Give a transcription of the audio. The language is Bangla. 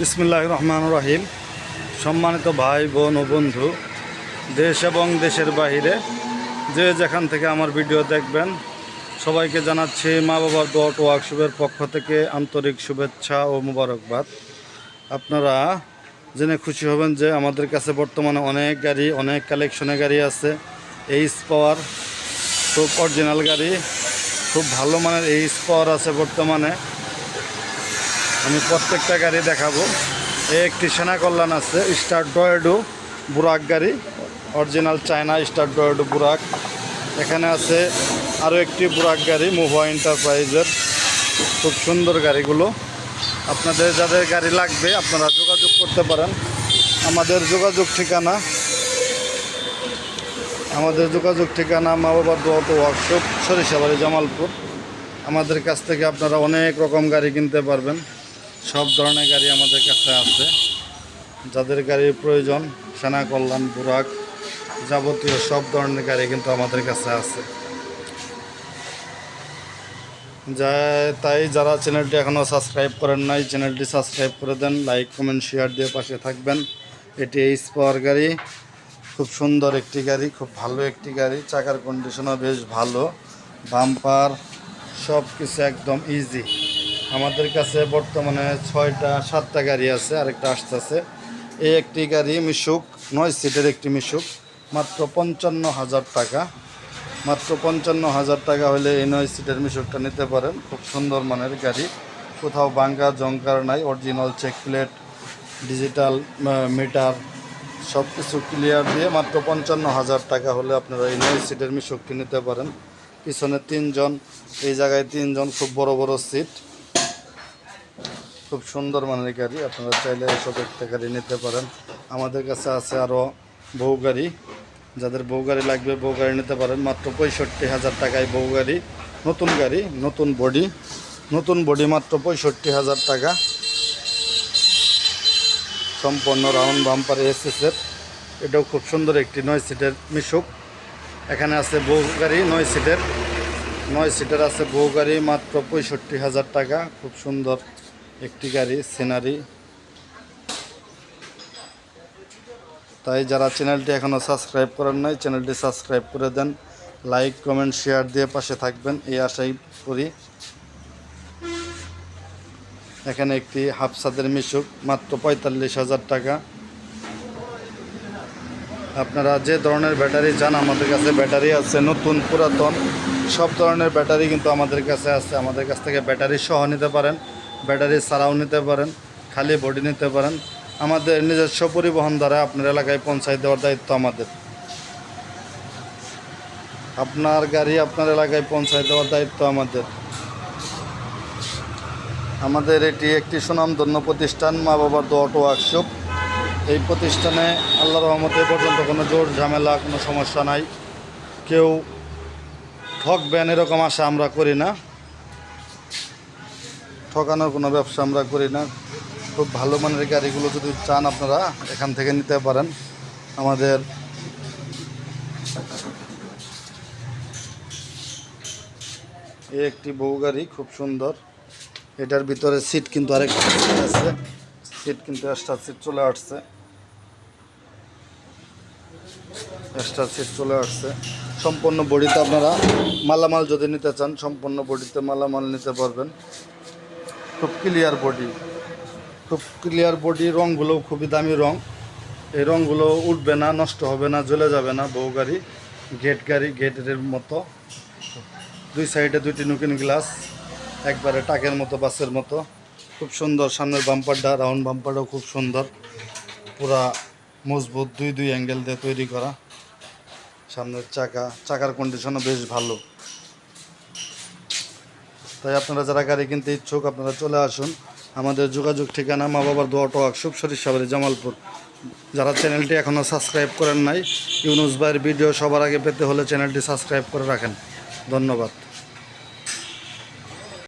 বিসমিল্লাহির রহমানির রহিম। সম্মানিত ভাই বোন ও বন্ধু, দেশ এবং দেশের বাইরে যে যেখান থেকে আমার ভিডিও দেখবেন, সবাইকে জানাচ্ছি মা বাবার দোয়া ও ওয়ার্কশপের পক্ষ থেকে আন্তরিক শুভেচ্ছা ও মুবারকবাদ। আপনারা জেনে খুশি হবেন যে আমাদের কাছে বর্তমানে অনেক কালেকশনের গাড়ি আছে। এইচ পাওয়ার খুব অরিজিনাল গাড়ি, খুব ভালো মানের এইচ পাওয়ার আছে বর্তমানে। আমি প্রত্যেকটা গাড়ি দেখাবো। একটি সেনা কল্যাণ আছে, স্টার ডয়েডো বুরাক গাড়ি, অরিজিনাল চায়না স্টার ডয়েডো বুরাক। এখানে আছে আরও একটি বুরাক গাড়ি মুভা এন্টারপ্রাইজের, খুব সুন্দর গাড়িগুলো। আপনাদের যাদের গাড়ি লাগবে আপনারা যোগাযোগ করতে পারেন। আমাদের যোগাযোগ ঠিকানা মা বাবার দোয়া ও ওয়ার্কশপ, সরিষাবাড়ি, জামালপুর। আমাদের কাছ থেকে আপনারা অনেক রকম গাড়ি কিনতে পারবেন। সব ধরনের গাড়ি আমাদের কাছে আছে। যাদের গাড়ির প্রয়োজন, সেনা কল্যাণ, বুরাক, যাবতীয় সব ধরনের গাড়ি কিন্তু আমাদের কাছে আছে। তাই যারা চ্যানেলটি এখনও সাবস্ক্রাইব করেন নাই, চ্যানেলটি সাবস্ক্রাইব করে দেন, লাইক কমেন্ট শেয়ার দিয়ে পাশে থাকবেন। এটি এইচ পাওয়ার গাড়ি, খুব সুন্দর একটি গাড়ি, খুব ভালো একটি গাড়ি। চাকার কন্ডিশনও বেশ ভালো, বাম্পার সব কিছু একদম ইজি। আমাদের কাছে বর্তমানে 6-7টা গাড়ি আছে, আরেকটা আসতেছে। এই একটি গাড়ি মিশুক, 9 সিটের একটি মিশুক, মাত্র 55,000 টাকা। মাত্র 55,000 টাকা হলে এই 9 সিটের মিশুকটা নিতে পারেন। খুব সুন্দর মানের গাড়ি, কোথাও বাঙ্কা জংকার নাই, original check plate, digital meter সব কিছু ক্লিয়ার দিয়ে মাত্র 55,000 টাকা হলে আপনারা এই 9 সিটের মিশুকটি নিতে পারেন। পিছনে 3 জন, এই জায়গায় 3 জন, খুব বড় বড় সিট, খুব সুন্দর মানের গাড়ি। আপনারা চাইলে এসব একটা গাড়ি নিতে পারেন। আমাদের কাছে আছে আরও বউ গাড়ি, যাদের বউ গাড়ি লাগবে বউ গাড়ি নিতে পারেন। মাত্র 65,000 টাকায় বউ গাড়ি, নতুন গাড়ি, নতুন বডি মাত্র 65,000 টাকা। সম্পূর্ণ রাউন্ড বাম্পার এসএসের, এটাও খুব সুন্দর একটি 9 সিটের মিশুক। এখানে আছে বউ গাড়ি 9 সিটের আছে বউ গাড়ি, মাত্র 65,000 টাকা। খুব সুন্দর একটি গাড়ি, সিনারি। তাই যারা চ্যানেলটি এখনও সাবস্ক্রাইব করেন নাই, চ্যানেলটি সাবস্ক্রাইব করে দেন, লাইক কমেন্ট শেয়ার দিয়ে পাশে থাকবেন, এই আশাই করি। এখানে একটি হাফসাদের মিশুক, মাত্র 45,000 টাকা। আপনারা যে ধরনের ব্যাটারি চান আমাদের কাছে ব্যাটারি আছে, নতুন পুরাতন সব ধরনের ব্যাটারি কিন্তু আমাদের কাছে আছে। আমাদের কাছ থেকে ব্যাটারি সহ নিতে পারেন, ব্যাটারি ছাড়াও নিতে পারেন, খালি বডি নিতে পারেন। আমাদের নিজস্ব পরিবহন দ্বারা আপনার এলাকায় পৌঁছায় দেওয়ার দায়িত্ব আমাদের। আপনার গাড়ি আপনার এলাকায় পৌঁছায় দেওয়ার দায়িত্ব আমাদের। আমাদের এটি একটি সুনামধন্য প্রতিষ্ঠান, মা বাবার দোয়া ও ওয়ার্কশপ। এই প্রতিষ্ঠানে আল্লাহর রহমতে পর্যন্ত কোনো জোর ঝামেলা, কোনো সমস্যা নাই। কেউ ঠকবেন এরকম আশা আমরা করি না, ঠকানোর কোনো ব্যবসা আমরা করি না। খুব ভালো মানের গাড়িগুলো যদি চান আপনারা এখান থেকে নিতে পারেন। আমাদের এই একটি বউ গাড়ি, খুব সুন্দর। এটার ভিতরে সিট কিন্তু আরেকটা আছে, সিট কিন্তু এক্সট্রা সিট চলে আসছে, সম্পূর্ণ বডিতে আপনারা মালামাল যদি নিতে চান, সম্পূর্ণ বডিতে মালামাল নিতে পারবেন। খুব ক্লিয়ার বডি, রঙগুলোও খুবই দামি রং। এই রঙগুলো উঠবে না, নষ্ট হবে না, জ্বলে যাবে না। বউ গাড়ি, গেটের মতো, 2 সাইডে 2টি নুকিন গ্লাস, একবারে টাকের মতো, বাসের মতো, খুব সুন্দর। সামনের বাম্পারটা, রাউন্ড বাম্পারটাও খুব সুন্দর, পুরা মজবুত, 2 অ্যাঙ্গেল দিয়ে তৈরি করা। সামনের চাকার কন্ডিশনও বেশ ভালো। তাই আপনারা যারা গাড়ি কিনতে ইচ্ছুক আপনারা চলে আসুন। আমাদের যোগাযোগ ঠিকানা মা বাবার দোয়া ও ওয়ার্কশপ, সরিষাবাড়ি, জামালপুর। যারা চ্যানেলটি এখনও সাবস্ক্রাইব করেন নাই, ইউনুস ভাইয়ের ভিডিও সবার আগে পেতে হলে চ্যানেলটি সাবস্ক্রাইব করে রাখেন। ধন্যবাদ।